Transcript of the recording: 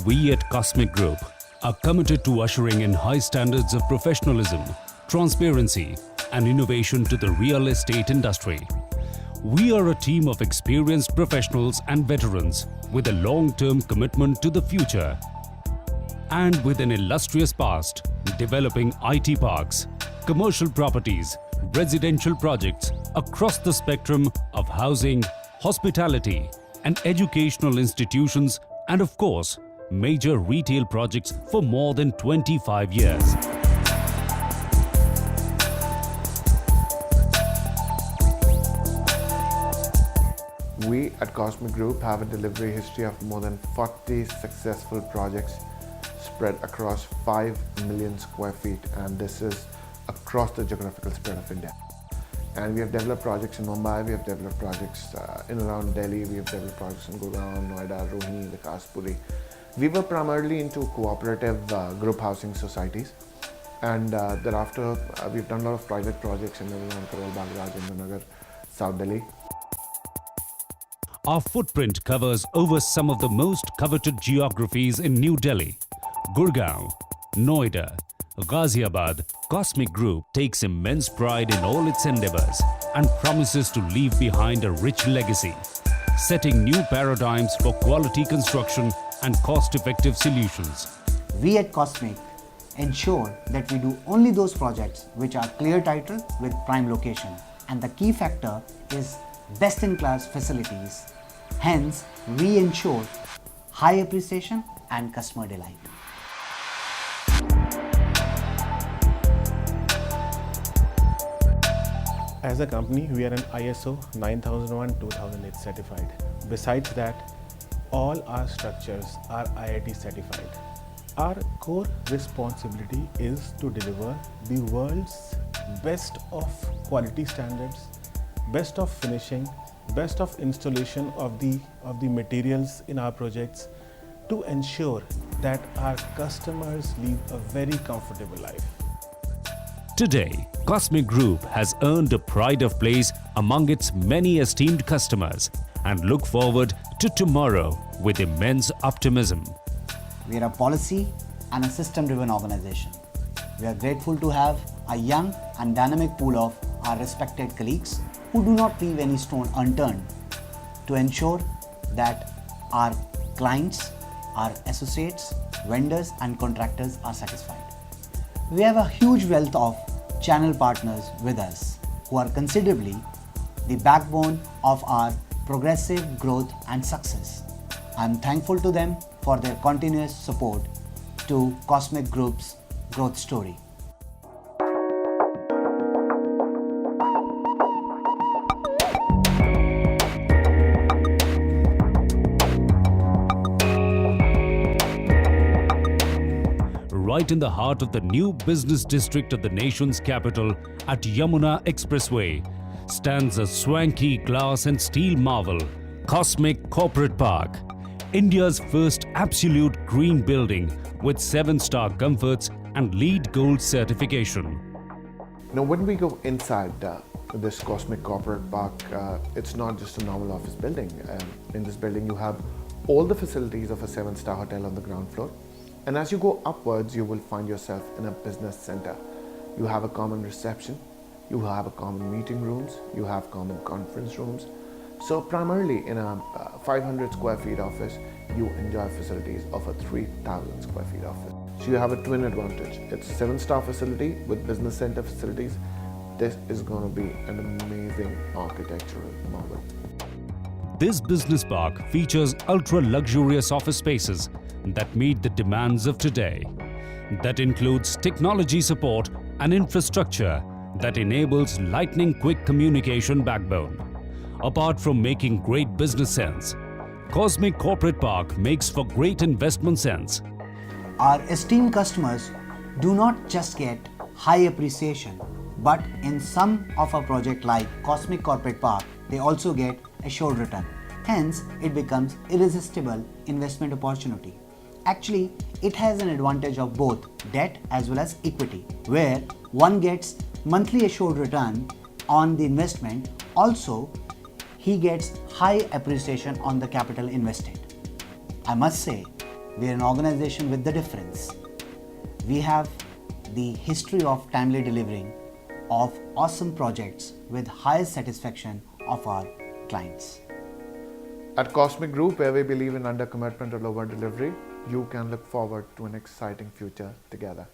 We at Cosmic Group are committed to ushering in high standards of professionalism, transparency, and innovation to the real estate industry. We are a team of experienced professionals and veterans with a long-term commitment to the future. And with an illustrious past, developing IT parks, commercial properties, residential projects across the spectrum of housing, hospitality, and educational institutions, and of course, major retail projects for more than 25 years. We at Cosmic Group have a delivery history of more than 40 successful projects spread across 5 million square feet, and this is across the geographical spread of India. And we have developed projects in Mumbai, we have developed projects in around Delhi, we have developed projects in Gurgaon, Noida, Rohini, Vikashpuri. We were primarily into cooperative group housing societies, and thereafter we've done a lot of private projects in around Karol Bagh, Rajendra Nagar, South Delhi. Our footprint covers over some of the most coveted geographies in New Delhi, Gurgaon, Noida, Ghaziabad. Cosmic Group takes immense pride in all its endeavors and promises to leave behind a rich legacy, setting new paradigms for quality construction and cost-effective solutions. We at Cosmic ensure that we do only those projects which are clear title with prime location, and the key factor is best-in-class facilities. Hence, we ensure high appreciation and customer delight. As a company, we are an ISO 9001-2008 certified. Besides that, all our structures are IIT certified. Our core responsibility is to deliver the world's best of quality standards, best of finishing, best of installation of the materials in our projects to ensure that our customers live a very comfortable life. Today, Cosmic Group has earned a pride of place among its many esteemed customers and look forward to tomorrow with immense optimism. We are a policy and a system-driven organization. We are grateful to have a young and dynamic pool of our respected colleagues who do not leave any stone unturned to ensure that our clients, our associates, vendors and contractors are satisfied. We have a huge wealth of channel partners with us who are considerably the backbone of our progressive growth and success. I am thankful to them for their continuous support to Cosmic Group's growth story. Right in the heart of the new business district of the nation's capital at Yamuna Expressway stands a swanky glass and steel marvel, Cosmic Corporate Park, India's first absolute green building with 7-star comforts and LEED Gold certification. Now, when we go inside this Cosmic Corporate Park, it's not just a normal office building. In this building, you have all the facilities of a 7-star hotel on the ground floor. And as you go upwards, you will find yourself in a business center. You have a common reception, you have a common meeting rooms, you have common conference rooms. So primarily in a 500 square feet office, you enjoy facilities of a 3,000 square feet office. So you have a twin advantage. It's a 7-star facility with business center facilities. This is going to be an amazing architectural marvel. This business park features ultra-luxurious office spaces that meet the demands of today. That includes technology support and infrastructure that enables lightning-quick communication backbone. Apart from making great business sense, Cosmic Corporate Park makes for great investment sense. Our esteemed customers do not just get high appreciation, but in some of our projects like Cosmic Corporate Park, they also get assured return. Hence, it becomes irresistible investment opportunity. Actually, it has an advantage of both debt as well as equity, where one gets monthly assured return on the investment. Also, he gets high appreciation on the capital invested. I must say, We are an organization with the difference. We have the history of timely delivering of awesome projects with highest satisfaction of our clients. At Cosmic Group, where we believe in under commitment and over delivery, you can look forward to an exciting future together.